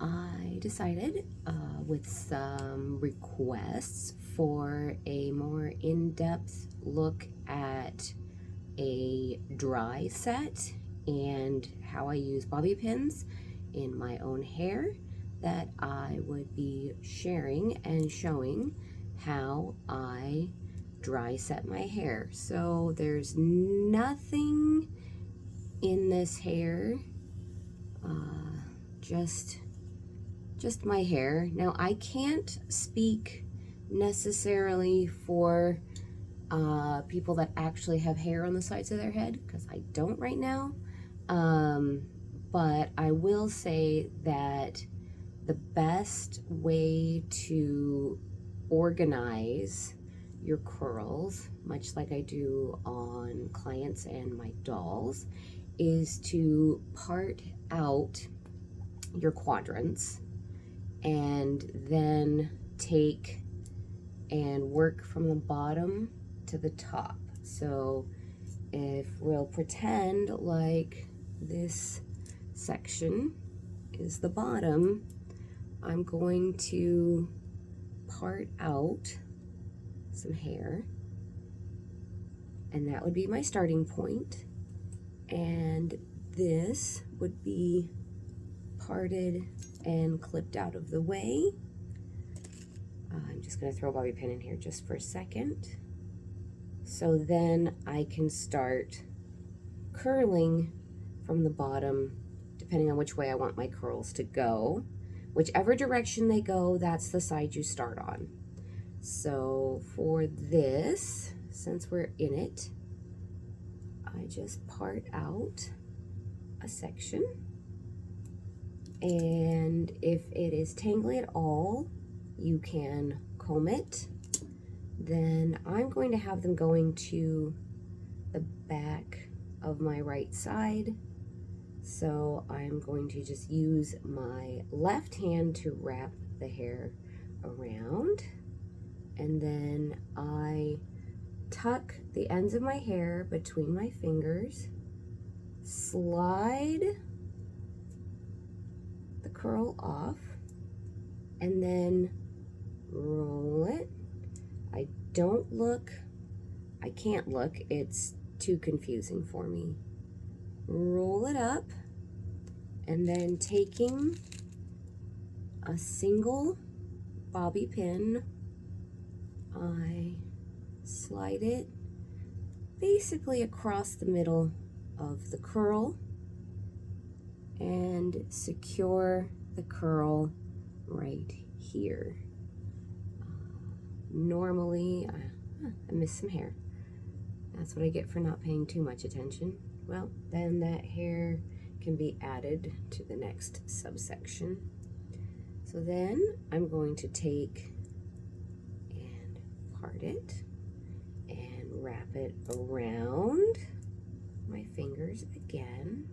I decided with some requests for a more in-depth look at a dry set and how I use bobby pins in my own hair, that I would be sharing and showing how I dry set my hair. So there's nothing in this hair, just my hair. Now I can't speak necessarily for people that actually have hair on the sides of their head, because I don't right now. But I will say that the best way to organize your curls, much like I do on clients and my dolls, is to part out your quadrants and then take and work from the bottom to the top. So if we'll pretend like this section is the bottom, I'm going to part out some hair, and that would be my starting point. And this would be parted and clipped out of the way. I'm just going to throw a bobby pin in here just for a second. So then I can start curling from the bottom, depending on which way I want my curls to go. Whichever direction they go, that's the side you start on. So for this, since we're in it, I just part out a section. And if it is tangly at all, you can comb it. Then I'm going to have them going to the back of my right side. So I'm going to just use my left hand to wrap the hair around, and then I tuck the ends of my hair between my fingers, slide the curl off, and then roll it. I can't look, it's too confusing for me. Roll it up, and then taking a single bobby pin, I slide it basically across the middle of the curl and secure the curl right here. Normally, I missed some hair. That's what I get for not paying too much attention. Well, then that hair can be added to the next subsection. So then I'm going to take and part it and wrap it around my fingers again,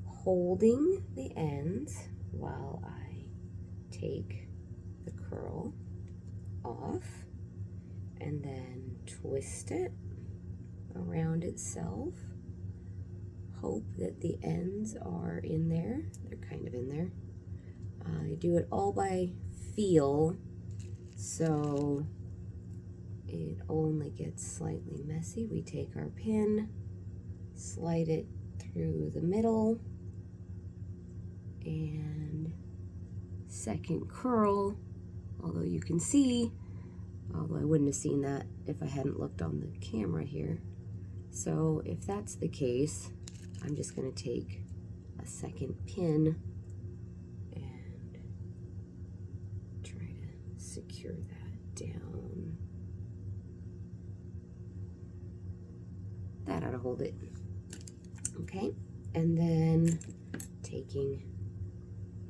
holding the ends while I take the curl off, and then twist it around itself. Hope that the ends are in there. They're kind of in there. I do it all by feel, so it only gets slightly messy. We take our pin, slide it through the middle, and second curl, although you can see, although I wouldn't have seen that if I hadn't looked on the camera here. So if that's the case, I'm just going to take a second pin and try to secure that down. That ought to hold it. Okay, and then taking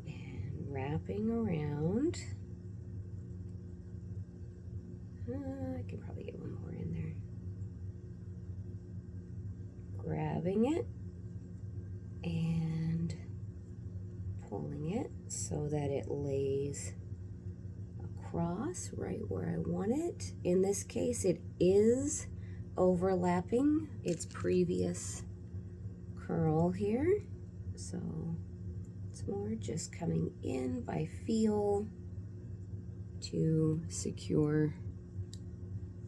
and wrapping around. I can probably get one more in there. Grabbing it and pulling it so that it lays across right where I want it. In this case, it is overlapping its previous curl here, so Once more, just coming in by feel to secure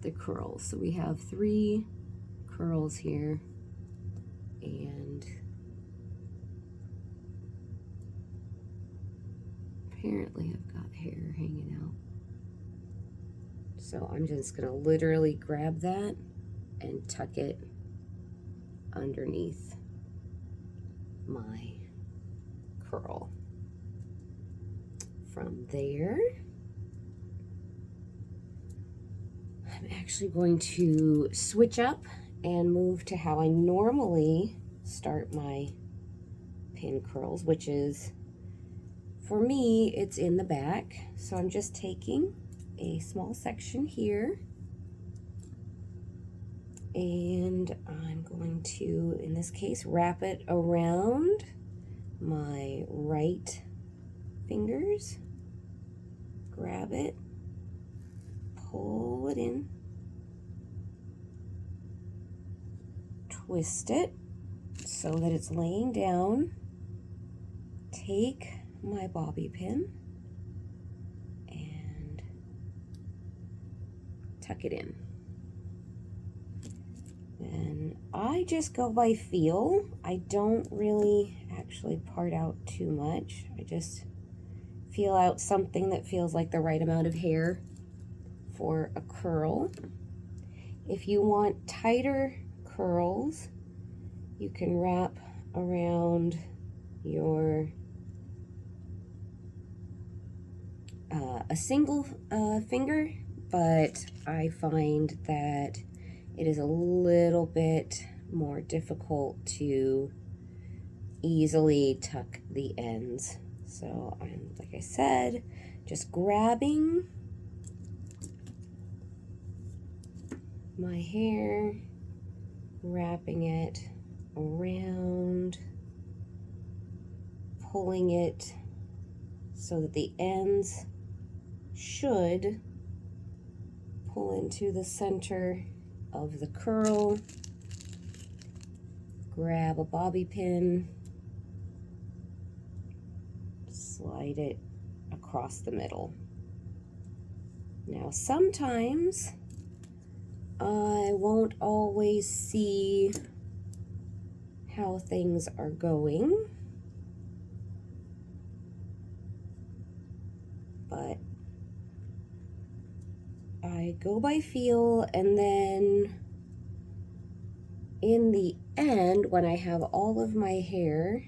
the curls. So we have 3 curls here, and apparently I've got hair hanging out. So I'm just gonna literally grab that and tuck it underneath my curl. From there, I'm actually going to switch up and move to how I normally start my pin curls, which is, for me, it's in the back. So I'm just taking a small section here, and I'm going to, in this case, wrap it around my right fingers, grab it, pull it in, twist it so that it's laying down, take my bobby pin and tuck it in. And I just go by feel. I don't really actually part out too much. I just feel out something that feels like the right amount of hair for a curl. If you want tighter curls, you can wrap around your a single finger, but I find that it is a little bit more difficult to easily tuck the ends. So I'm, like I said, just grabbing my hair, wrapping it around, pulling it so that the ends should pull into the center of the curl. Grab a bobby pin, slide it across the middle. Now sometimes I won't always see how things are going, but I go by feel, and then in the end, when I have all of my hair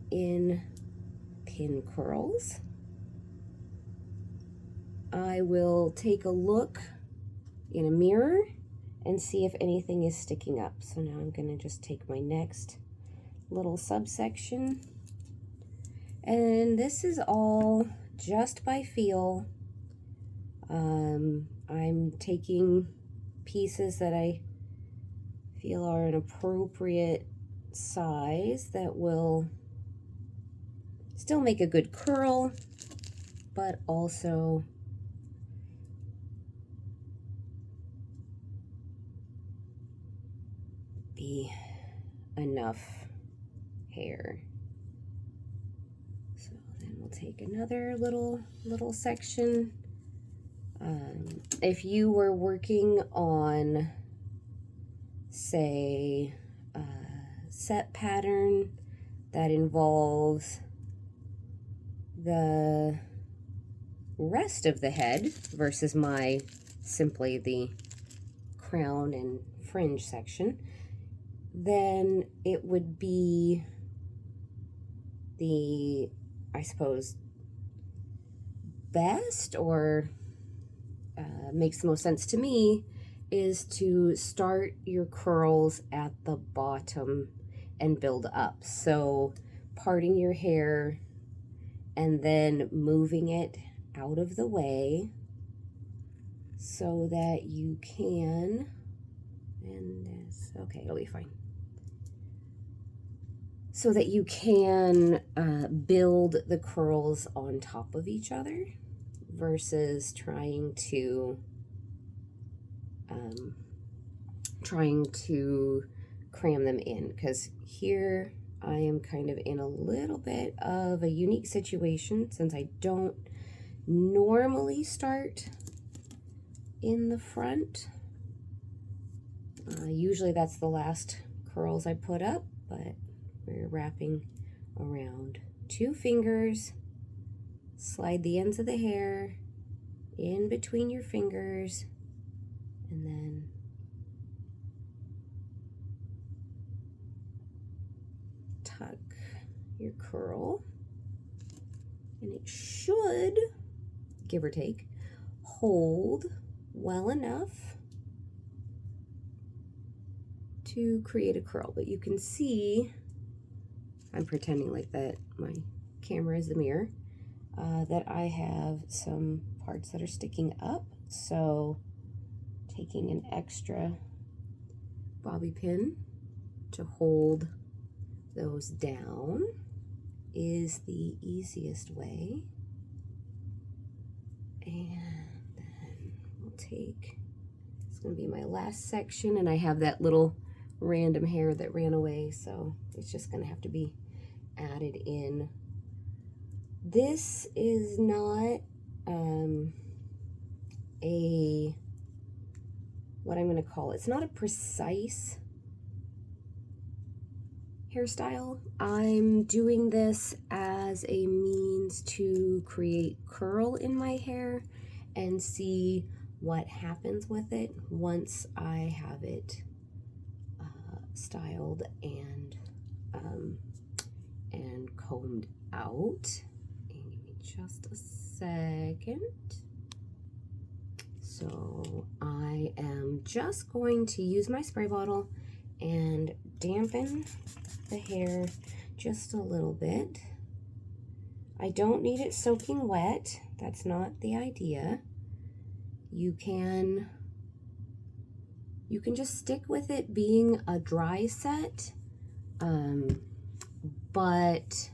in pin curls, I will take a look in a mirror and see if anything is sticking up. So now I'm going to just take my next little subsection, and this is all just by feel. I'm taking pieces that I feel are an appropriate size that will still make a good curl, but also be enough hair. So then we'll take another little section. If you were working on, say, a set pattern that involves the rest of the head versus my simply the crown and fringe section, then it would be the, I suppose, best, or makes the most sense to me, is to start your curls at the bottom and build up. So parting your hair and then moving it out of the way so that you can, and this, okay, it'll be fine. So that you can build the curls on top of each other versus trying to cram them in. Because here I am kind of in a little bit of a unique situation since I don't normally start in the front. Usually that's the last curls I put up, but we're wrapping around 2 fingers. Slide the ends of the hair in between your fingers, and then tuck your curl, and it should, give or take, hold well enough to create a curl. But you can see, I'm pretending like that my camera is the mirror, that I have some parts that are sticking up. So taking an extra bobby pin to hold those down is the easiest way. And then we'll take, it's going to be my last section, and I have that little random hair that ran away, so it's just going to have to be added in. This is not what I'm going to call it. It's not a precise hairstyle. I'm doing this as a means to create curl in my hair and see what happens with it once I have it styled and combed out. And give me just a second. So I am just going to use my spray bottle and dampen the hair just a little bit. I don't need it soaking wet. That's not the idea. You can just stick with it being a dry set, but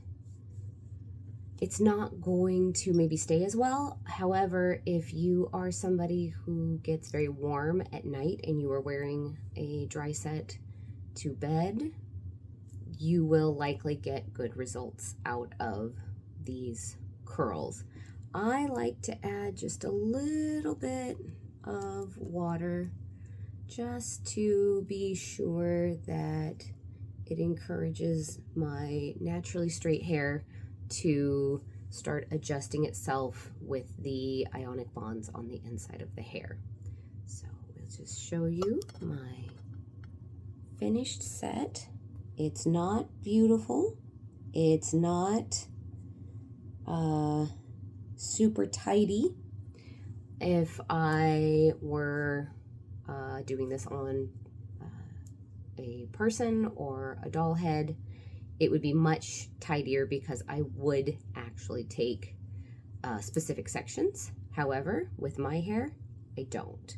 it's not going to maybe stay as well. However, if you are somebody who gets very warm at night and you are wearing a dry set to bed, you will likely get good results out of these curls. I like to add just a little bit of water just to be sure that it encourages my naturally straight hair to start adjusting itself with the ionic bonds on the inside of the hair. So we'll just show you my finished set. It's not beautiful. It's not super tidy. If I were doing this on a person or a doll head, it would be much tidier because I would actually take specific sections. However, with my hair, I don't.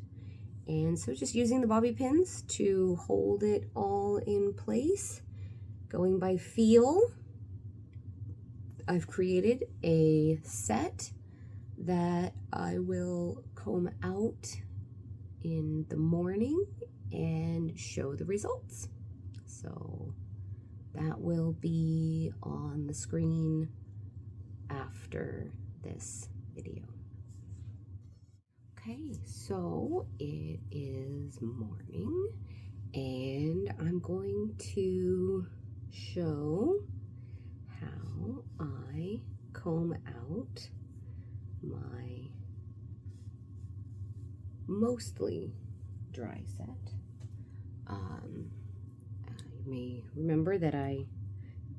And so just using the bobby pins to hold it all in place, going by feel, I've created a set that I will comb out in the morning and show the results. So that will be on the screen after this video. Okay, so it is morning and I'm going to show how I comb out my mostly dry set. You may remember that I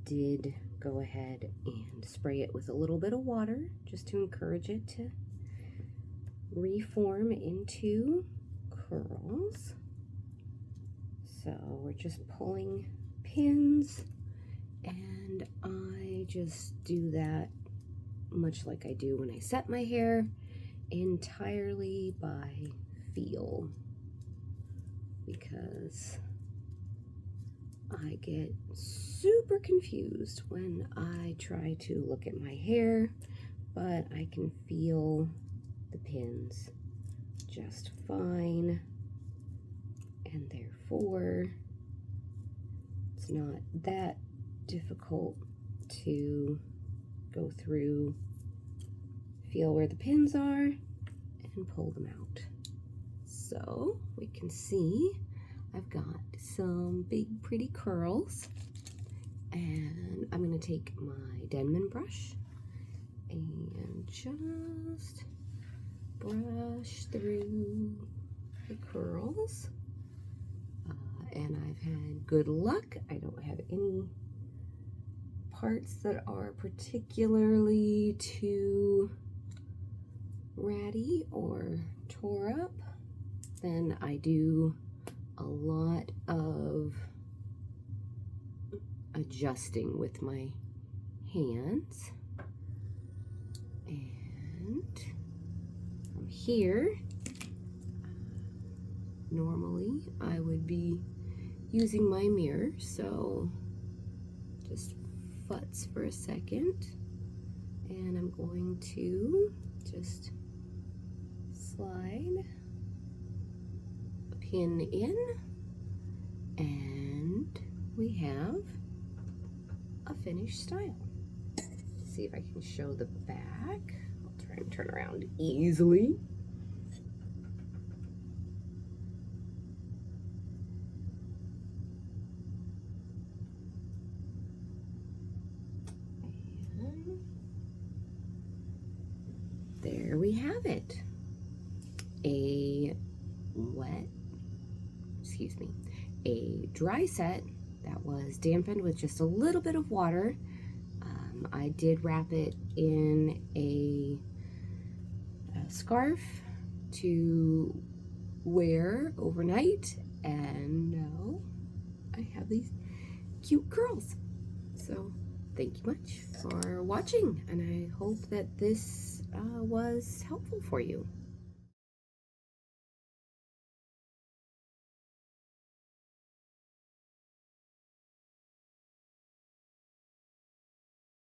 did go ahead and spray it with a little bit of water just to encourage it to reform into curls. So we're just pulling pins, and I just do that much like I do when I set my hair, entirely by feel, because I get super confused when I try to look at my hair, but I can feel the pins just fine, and therefore it's not that difficult to go through, feel where the pins are, and pull them out. So we can see I've got some big pretty curls, and I'm going to take my Denman brush and just brush through the curls. And I've had good luck. I don't have any parts that are particularly too ratty or tore up. Then I do a lot of adjusting with my hands. And from here, normally I would be using my mirror, so just futz for a second, and I'm going to just slide a pin in, and we have a finished style. Let's see if I can show the back. I'll try and turn around easily. There we have it. A dry set that was dampened with just a little bit of water. I did wrap it in a scarf to wear overnight, and now I have these cute curls. So thank you much for watching, and I hope that this was helpful for you.